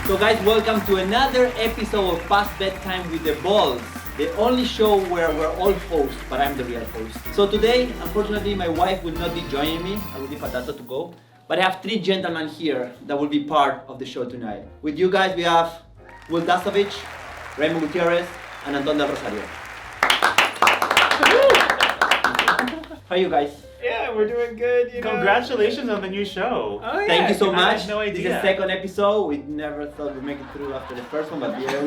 So guys, welcome to another episode of Past Bedtime with the Balls. The only show where we're all hosts, but I'm the real host. So today, unfortunately, my wife will not be joining me. I will leave Patata to go. But I have three gentlemen here that will be part of the show tonight. With you guys, we have Dasovich, Gutierrez, and Anton Rosario. How are you guys? Yeah, we're doing good, you know. Congratulations on the new show. Oh, yeah. Thank you so much. I had no idea. This is the second episode. We never thought we'd make it through after the first one, but here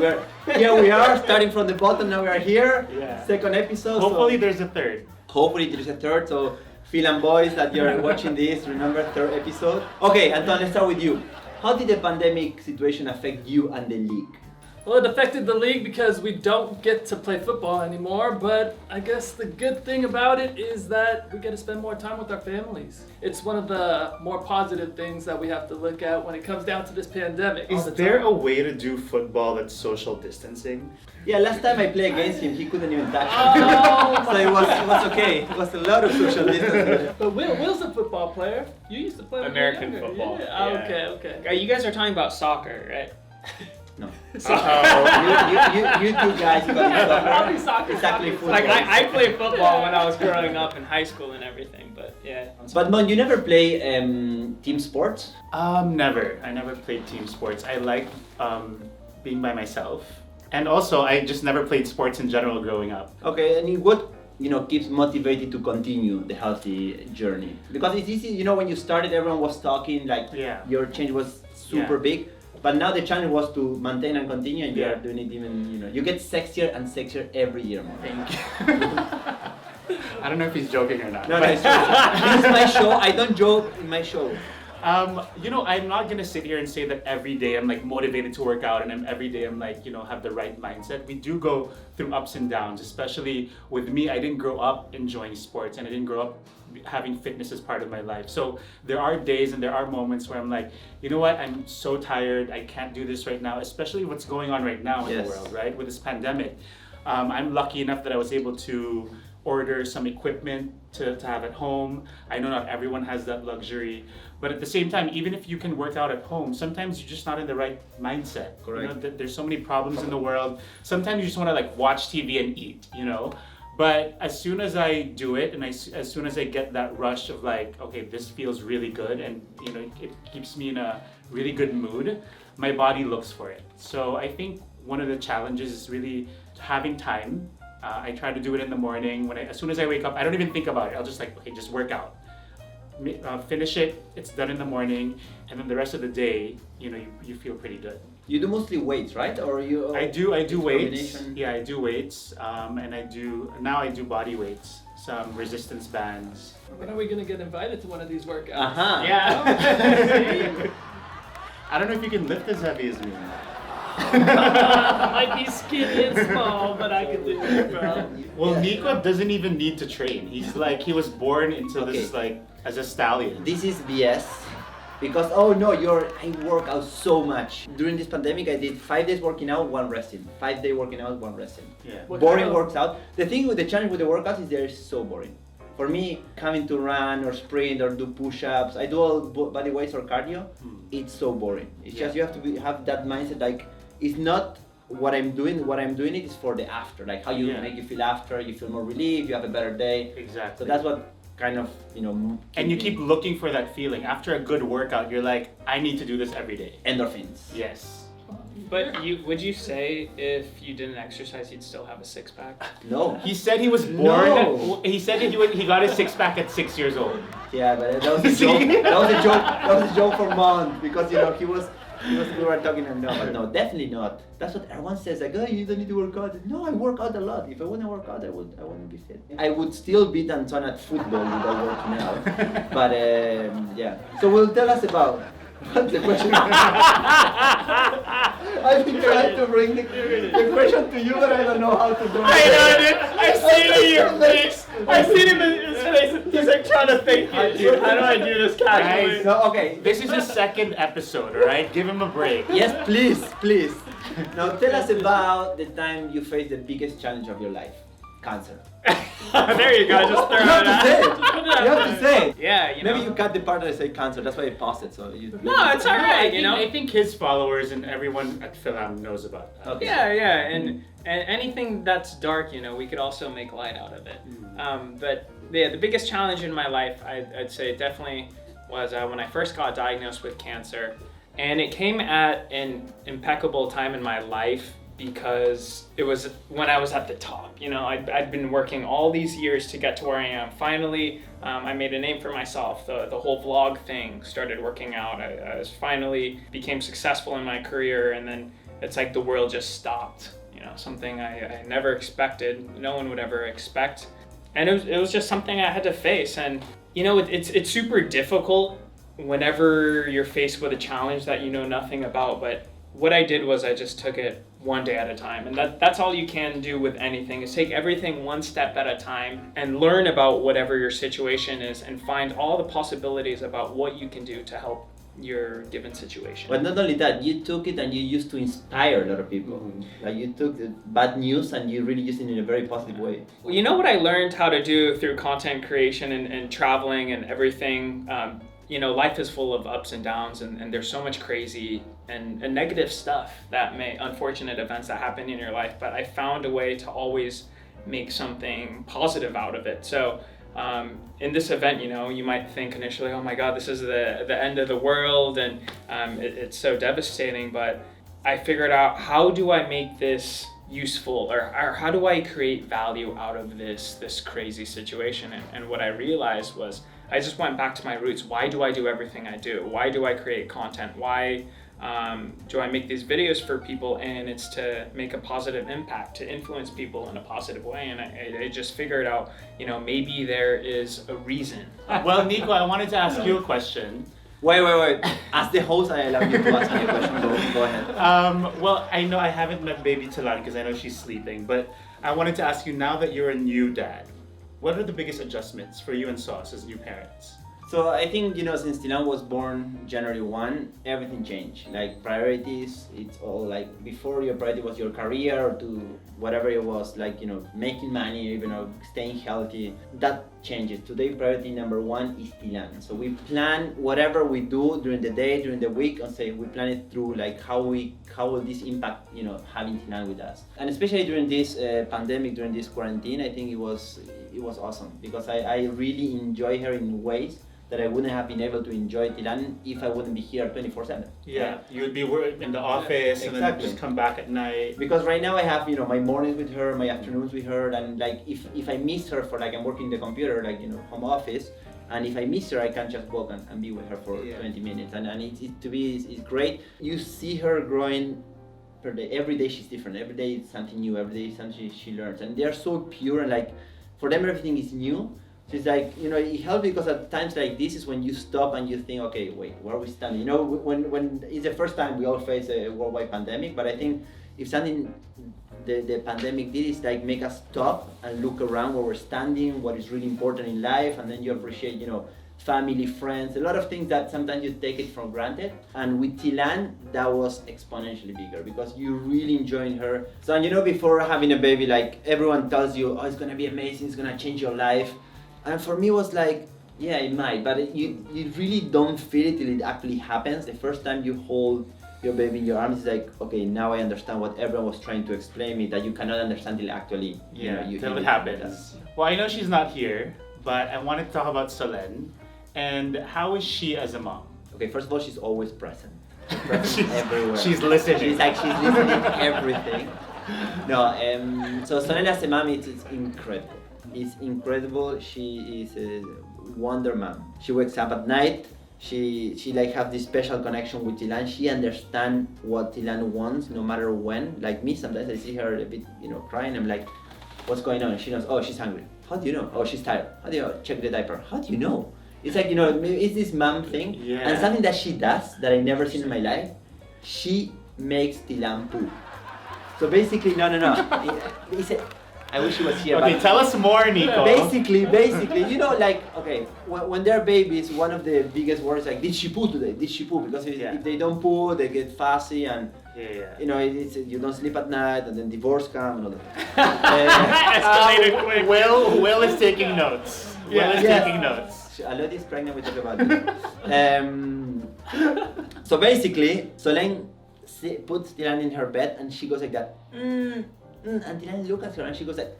we are, starting from the bottom. Now we are here. Yeah. Second episode. Hopefully there's a third. Hopefully there's a third. So Phil and boys that you're watching this, remember third episode. Okay, Anton, let's start with you. How did the pandemic situation affect you and the league? Well, it affected the league because we don't get to play football anymore, but I guess the good thing about it is that we get to spend more time with our families. It's one of the more positive things that we have to look at when it comes down to this pandemic. Is there a way to do football that's social distancing? Yeah, last time I played against him, he couldn't even touch me. So it was okay. It was a lot of social distancing. But Will's a football player. You used to play when you were American younger. football. Yeah. Oh, Yeah. okay. You guys are talking about soccer, right? No. Uh-oh. You two guys got it. Probably soccer. Exactly. Soccer. Football. Like, I played football when I was growing up in high school and everything, but yeah. But Mond, you never play team sports? Never. I never played team sports. I like being by myself. And also, I just never played sports in general growing up. Okay, and what keeps motivated to continue the healthy journey? Because it's easy, when you started, everyone was talking like your change was super big. But now the challenge was to maintain and continue, and you are doing it even, you get sexier and sexier every year more. Thank you. I don't know if he's joking or not. No, it's true. This is my show. I don't joke in my show. I'm not gonna sit here and say that every day I'm like motivated to work out and every day I'm like, have the right mindset. We do go through ups and downs, especially with me. I didn't grow up enjoying sports and I didn't grow up having fitness as part of my life. So there are days and there are moments where I'm like, you know what, I'm so tired, I can't do this right now, especially what's going on right now in the world, right? With this pandemic. I'm lucky enough that I was able to order some equipment to have at home. I know not everyone has that luxury, but at the same time, even if you can work out at home, sometimes you're just not in the right mindset. Correct. There's so many problems in the world. Sometimes you just want to like watch TV and eat, But as soon as I do it, and as soon as I get that rush of like, okay, this feels really good, and it keeps me in a really good mood, my body looks for it. So I think one of the challenges is really having time. I try to do it in the morning. As soon as I wake up, I don't even think about it. I'll just just work out. Finish it, it's done in the morning, and then the rest of the day, you feel pretty good. You do mostly weights, right? Or you? I do weights. Combination? Yeah, I do weights, and I do body weights, some resistance bands. When are we gonna get invited to one of these workouts? Uh-huh. Yeah. I don't know if you can lift as heavy as me. I might be skinny and small, but I can do it, bro. Well, Nico doesn't even need to train. He was born into this as a stallion. This is BS. Because I work out so much. During this pandemic, I did 5 days working out, 1 resting. 5 days working out, 1 resting. Yeah. Boring works out. The thing with the challenge with the workouts is they're so boring. For me, coming to run or sprint or do push-ups, I do all body weights or cardio. It's so boring. It's just you have to have that mindset like it's not what I'm doing. What I'm doing it is for the after, like how you make you feel after. You feel more relief. You have a better day. Exactly. So that's what kind of And you keep looking for that feeling. After a good workout, you're like, I need to do this every day. endorphins. Yes. But would you say if you didn't exercise, you'd still have a six-pack? No. He said he was born. No. He said that he got his six-pack at 6 years old. Yeah, but that was a joke. That was a joke for Mond because we were talking and but no, definitely not. That's what everyone says. Like, you don't need to work out. No, I work out a lot. If I wouldn't work out, I wouldn't be fit. I would still beat Anton at football without working out. But yeah. So tell us about. What's the question? I've been trying to bring the question to you, but I don't know how to do it. I know, dude. I see it in your face. I see him in his face. He's like trying to think it. How do I do this casually? Guys, No, okay. This is his second episode, alright? Give him a break. Yes, please. Now tell us about the time you faced the biggest challenge of your life. Cancer. There you go. Just throw You have it to say out. it. You have to say it. Yeah, Maybe know? you cut the part that I say cancer. That's why I paused it. So you. No, it's all right, I think his followers and everyone at Philam knows about that. Okay. Yeah, and anything that's dark, we could also make light out of it. But yeah, the biggest challenge in my life, I'd say definitely was when I first got diagnosed with cancer. And it came at an impeccable time in my life because it was when I was at the top. I'd been working all these years to get to where I am. Finally, I made a name for myself. The whole vlog thing started working out. I finally became successful in my career, and then it's like the world just stopped. Something I never expected. No one would ever expect. And it was just something I had to face. And it's super difficult whenever you're faced with a challenge that you know nothing about. But what I did was I just took it one day at a time. And that's all you can do with anything, is take everything one step at a time and learn about whatever your situation is and find all the possibilities about what you can do to help your given situation. But not only that, you took it and you used to inspire a lot of people. Like you took the bad news and you really used it in a very positive way. Well, what I learned how to do through content creation and traveling and everything, life is full of ups and downs, and there's so much crazy and negative stuff unfortunate events that happen in your life. But I found a way to always make something positive out of it. So in this event, you might think initially, oh my God, this is the end of the world, and it's so devastating. But I figured out, how do I make this useful, or how do I create value out of this crazy situation? And what I realized was, I just went back to my roots. Why do I do everything I do? Why do I create content? Why do I make these videos for people? And it's to make a positive impact, to influence people in a positive way. And I just figured out, maybe there is a reason. Well, Nico, I wanted to ask you a question. Wait. As the host, I allow you to ask me a question. Go ahead. Well, I know I haven't met baby Tilan because I know she's sleeping, but I wanted to ask you, now that you're a new dad, what are the biggest adjustments for you and Sauce as new parents? So I think, since Tilan was born January 1, everything changed. Like priorities, it's all like, before your priority was your career or to whatever it was, like, making money, staying healthy, that changes. Today, priority number 1 is Tilan. So we plan whatever we do during the day, during the week, and say we plan it through like how will this impact, having Tilan with us. And especially during this pandemic, during this quarantine, I think it was awesome because I really enjoy her in ways that I wouldn't have been able to enjoy Tilan if I wouldn't be here 24/7. Yeah, you would be in the office and then just come back at night. Because right now I have, my mornings with her, my afternoons with her, and like if I miss her for like I'm working the computer, like home office, and if I miss her, I can just walk and be with her for 20 minutes, and it's great. You see her growing per day. Every day she's different. Every day it's something new. Every day it's something she learns, and they're so pure and like for them everything is new. So it's like, it helps because at times like this is when you stop and you think, okay, wait, where are we standing? When it's the first time we all face a worldwide pandemic, but I think if something the pandemic did is like make us stop and look around where we're standing, what is really important in life, and then you appreciate, family, friends, a lot of things that sometimes you take it for granted. And with Tilan, that was exponentially bigger because you really enjoying her. So, before having a baby, like everyone tells you, oh, it's gonna be amazing, it's gonna change your life. And for me, it was like, yeah, it might, but you really don't feel it till it actually happens. The first time you hold your baby in your arms, it's like, okay, now I understand what everyone was trying to explain me that you cannot understand till actually, till it happens. Well, I know she's not here, but I wanted to talk about Solen. And how is she as a mom? Okay, first of all, she's always present. Everywhere. She's listening. She's listening to everything. No, so Solen as a mom, it's incredible. It's incredible. She is a wonder mom. She wakes up at night. She like have this special connection with Tilan. She understands what Tilan wants no matter when. Like me, sometimes I see her a bit, crying. I'm like, what's going on? She knows, oh, she's hungry. How do you know? Oh, she's tired. How do you know? Check the diaper. How do you know? It's like, it's this mom thing. Yeah. And something that she does that I never seen in my life, she makes Tilan poop. So basically, no. I wish she was here. Okay, tell us more, Nico. Basically, okay, when they're babies, one of the biggest worries like, did she poo today? Did she poo? Because if they don't poo, they get fussy and you don't sleep at night, and then divorce come and all that. Escalated quick. Will is taking notes. Taking notes. Alodi is pregnant, we talk about this. So basically, Solen puts Dylan in her bed and she goes like that. And Dylan looks at her and she goes like,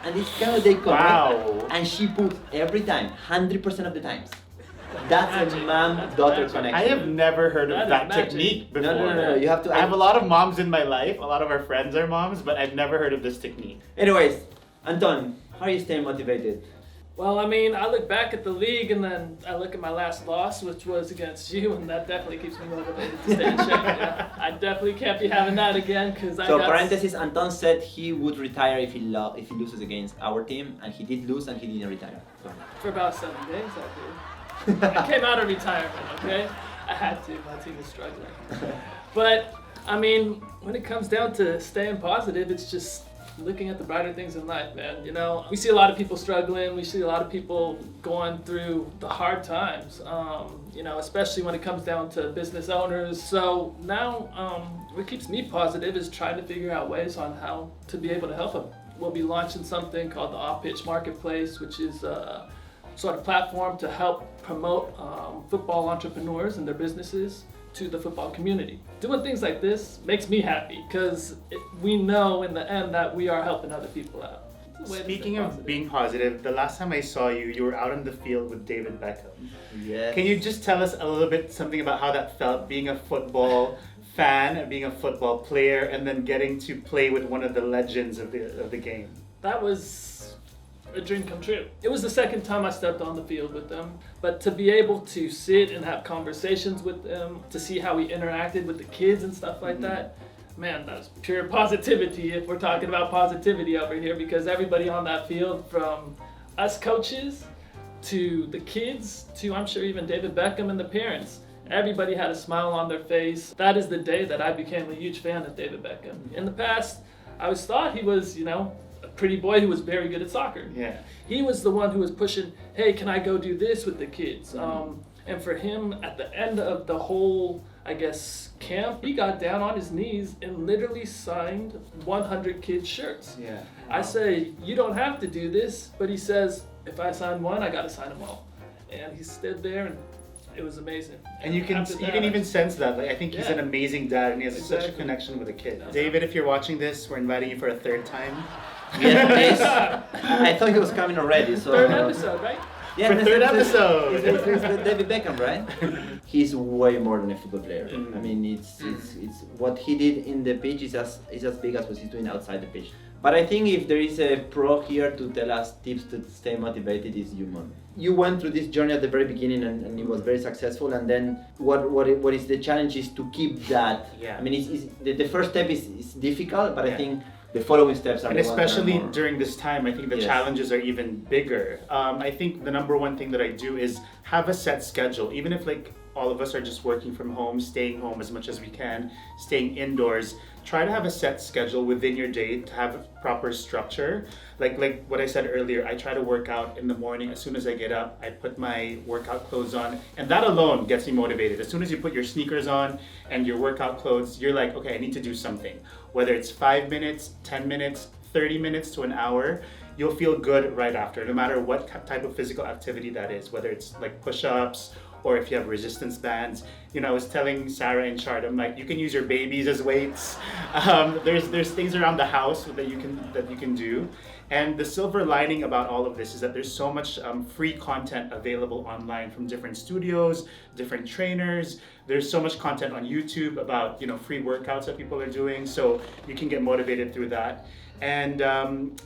and this kind of they correct. Wow. And she poops every time, 100% of the times. That's a mom-daughter connection. I have never heard of that magic. technique before. No. You have to. I have a lot of moms in my life. A lot of our friends are moms, but I've never heard of this technique. Anyways, Anton, how are you staying motivated? Well, I mean, I look back at the league and then I look at my last loss, which was against you, and that definitely keeps me motivated to stay in shape. Yeah. I definitely can't be having that again because I So got... parenthesis, Anton said he would retire if he loses against our team, and he did lose and he didn't retire. So. For about 7 days, I did. I came out of retirement, okay? I had to. My team was struggling. But, I mean, when it comes down to staying positive, it's just looking at the brighter things in life, man. You know, we see a lot of people struggling. We see a lot of people going through the hard times, you know, especially when it comes down to business owners. So now what keeps me positive is trying to figure out ways on how to be able to help them. We'll be launching something called the Off-Pitch Marketplace, which is a sort of platform to help promote football entrepreneurs and their businesses to the football community. Doing things like this makes me happy because we know in the end that we are helping other people out. It's a way to Speaking stay of positive. being positive, the last time I saw you, you were out on the field with David Beckham. Yes. Can you just tell us a little bit something about how that felt, being a football fan, being a football player, and then getting to play with one of the legends of the game? That was a dream come true. It was the second time I stepped on the field with them, but to be able to sit and have conversations with them, to see how he interacted with the kids and stuff like that, man, that's pure positivity if we're talking about positivity over here, because everybody on that field, from us coaches to the kids to I'm sure even David Beckham and the parents, everybody had a smile on their face. That is the day that I became a huge fan of David Beckham. In the past, I always thought he was, you know, a pretty boy who was very good at soccer. Yeah. He was the one who was pushing, hey, can I go do this with the kids? And for him, at the end of the whole, I guess, camp, he got down on his knees and literally signed 100 kids' shirts. Yeah. I say, you don't have to do this, but he says, if I sign one, I gotta sign them all. And he stood there and it was amazing. And you can After that, even sense that. Like, I think he's Yeah. an amazing dad, and he has such a Exactly. connection with the kid. Yeah. David, if you're watching this, we're inviting you for a third time. Yes, please. I thought he was coming already. So. Third episode, right? Yeah, For that's- third that's- episode. It's David Beckham, right? He's way more than a football player. Mm. I mean, it's what he did in the pitch is as big as what he's doing outside the pitch. But I think if there is a pro here to tell us tips to stay motivated, is you, Mond. You went through this journey at the very beginning and it was very successful. And then what is the challenge is to keep that. Yeah. I mean, the first step is difficult, but Yeah. I think the following steps are And the ones that are especially more- during this time, I think the Yes. challenges are even bigger. I think the number one thing that I do is have a set schedule. Even if like all of us are just working from home, staying home as much as we can, staying indoors, try to have a set schedule within your day to have a proper structure. Like what I said earlier, I try to work out in the morning. As soon as I get up, I put my workout clothes on, and that alone gets me motivated. As soon as you put your sneakers on and your workout clothes, you're like, okay, I need to do something. Whether it's 5 minutes, 10 minutes, 30 minutes to an hour, you'll feel good right after, no matter what type of physical activity that is, whether it's like push-ups or if you have resistance bands. You know, I was telling Sarah and Chart, I'm like, you can use your babies as weights. There's things around the house that you can do. And the silver lining about all of this is that there's so much free content available online from different studios, different trainers. There's so much content on YouTube about, you know, free workouts that people are doing, so you can get motivated through that. And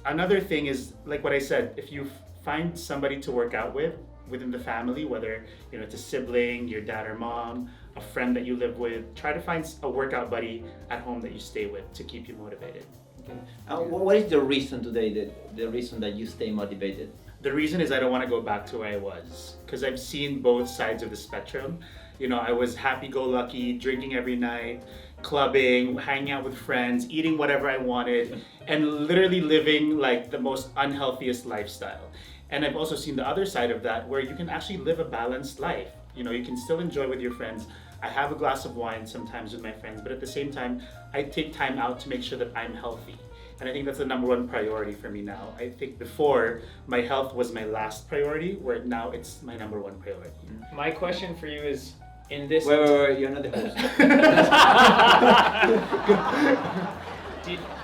another thing is, like what I said, if you find somebody to work out with within the family, whether, you know, it's a sibling, your dad or mom, a friend that you live with, try to find a workout buddy at home that you stay with to keep you motivated. Okay. What is the reason today, the reason that you stay motivated? The reason is I don't want to go back to where I was, because I've seen both sides of the spectrum. You know, I was happy-go-lucky, drinking every night, clubbing, hanging out with friends, eating whatever I wanted, and literally living like the most unhealthiest lifestyle. And I've also seen the other side of that, where you can actually live a balanced life. You know, you can still enjoy with your friends. I have a glass of wine sometimes with my friends, but at the same time, I take time out to make sure that I'm healthy. And I think that's the number one priority for me now. I think before, my health was my last priority, where now it's my number one priority. My question for you is, in this... Wait, you're not the host.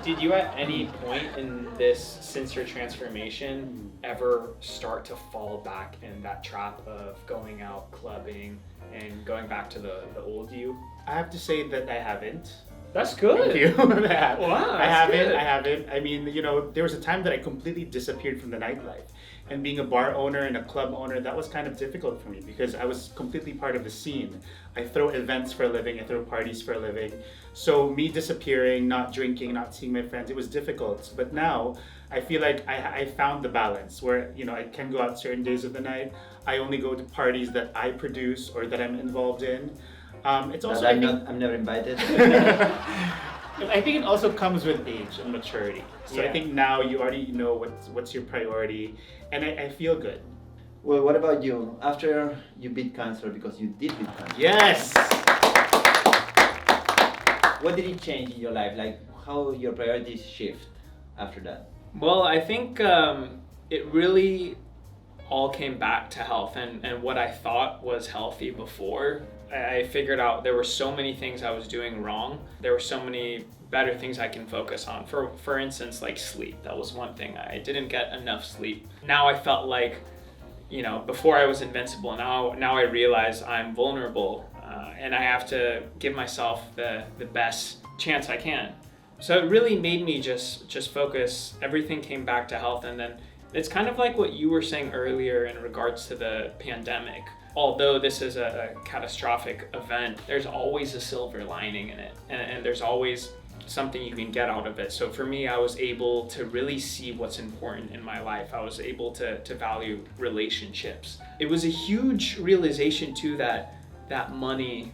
Did you at any point in this, since your transformation, ever start to fall back in that trap of going out clubbing and going back to the old you? I have to say that I haven't. That's good. Thank you. Wow, I haven't. I mean, there was a time that I completely disappeared from the nightlife. And being a bar owner and a club owner, that was kind of difficult for me because I was completely part of the scene. I throw events for a living, I throw parties for a living. So me disappearing, not drinking, not seeing my friends, it was difficult. But now, I feel like I found the balance where, I can go out certain days of the night. I only go to parties that I produce or that I'm involved in. It's also I'm never invited. I think it also comes with age and maturity. So I think now you already know what's your priority, and I feel good. Well, what about you? After you beat cancer, because you did beat cancer. Yes! What did it change in your life? Like how your priorities shift after that? Well, I think it really all came back to health and what I thought was healthy before. I figured out there were so many things I was doing wrong. There were so many better things I can focus on. For instance, like sleep. That was one thing. I didn't get enough sleep. Now I felt like, before I was invincible. Now I realize I'm vulnerable and I have to give myself the best chance I can. So it really made me just focus. Everything came back to health, and then it's kind of like what you were saying earlier in regards to the pandemic. Although this is a catastrophic event, there's always a silver lining in it, and there's always something you can get out of it. So for me, I was able to really see what's important in my life. I was able to value relationships. It was a huge realization too that money,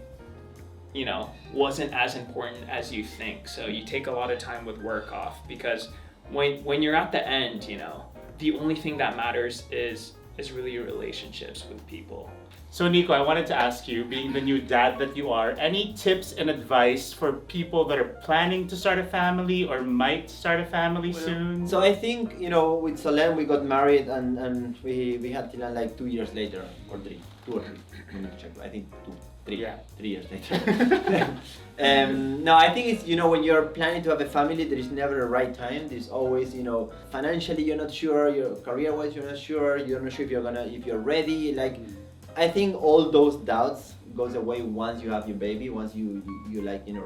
wasn't as important as you think. So you take a lot of time with work off, because when you're at the end, the only thing that matters is really your relationships with people. So Nico, I wanted to ask you, being the new dad that you are, any tips and advice for people that are planning to start a family or might start a family soon? So I think, with Solen we got married and we had Tilan like 2 years later, or 3, 2 or 3. Let me check. I think 2, 3. Yeah. 3 years later. No, I think it's, when you're planning to have a family, there is never a right time. There's always, financially you're not sure, your career-wise you're not sure if you're ready. Like, I think all those doubts goes away once you have your baby, once you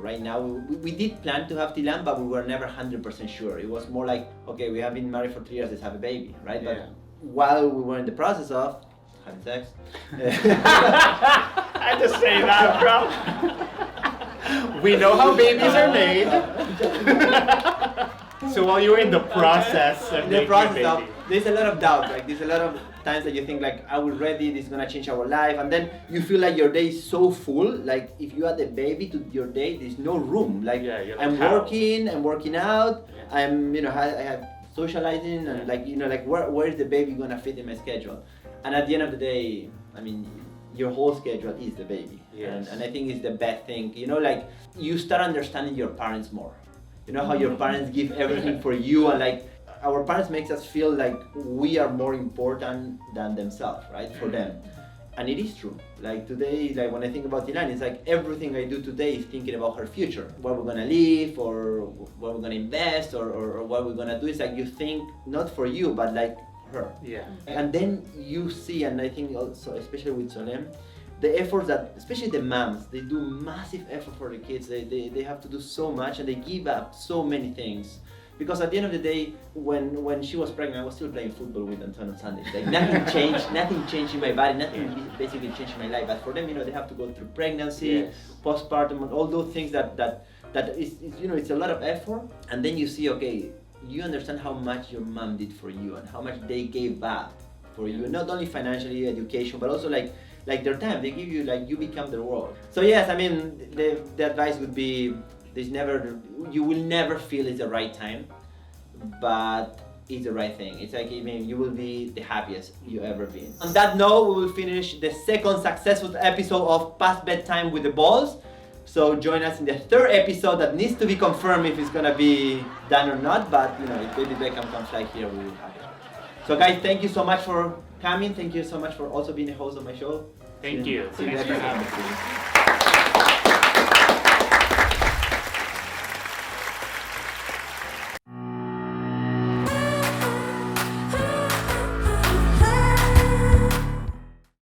right now, we did plan to have Tilan, but we were never 100% sure. It was more like, okay, we have been married for 3 years, let's have a baby, right? Yeah. But while we were in the process of having sex, I had to say that, bro. We know how babies are made. So while you were in the process of making your baby, there's a lot of doubt. Like there's a lot of times that you think like, are we ready? This is gonna change our life, and then you feel like your day is so full. Like if you add a baby to your day, there's no room. Like I'm working out. Yeah. I'm I have socializing and where is the baby gonna fit in my schedule? And at the end of the day, I mean, your whole schedule is the baby. Yes. And I think it's the best thing. You start understanding your parents more. How your parents give everything for you, and our parents makes us feel like we are more important than themselves, right? For them. And it is true. Like today, when I think about Tilan, it's like everything I do today is thinking about her future. Where we're gonna live, or where we're gonna invest, or what we're gonna do. It's like you think not for you, but like her. Yeah. And then you see, and I think also, especially with Solem, the efforts that, especially the moms, they do massive effort for the kids. They have to do so much, and they give up so many things. Because at the end of the day, when she was pregnant, I was still playing football with Anton on Sundays. Like nothing changed in my body, nothing basically changed in my life. But for them, they have to go through pregnancy, postpartum, and all those things that is it's a lot of effort. And then you see, okay, you understand how much your mom did for you and how much they gave up for you, not only financially, education, but also like their time. They give you, you become their world. So yes, I mean, the advice would be, you will never feel it's the right time, but it's the right thing. It's like, you will be the happiest you ever been. On that note, we will finish the second successful episode of Past Bedtime with the Balls. So join us in the third episode that needs to be confirmed if it's gonna be done or not. But you know, if David Beckham comes like here, we will have it. So guys, thank you so much for coming. Thank you so much for also being a host of my show. Thank you. See you Thanks next for having time. me.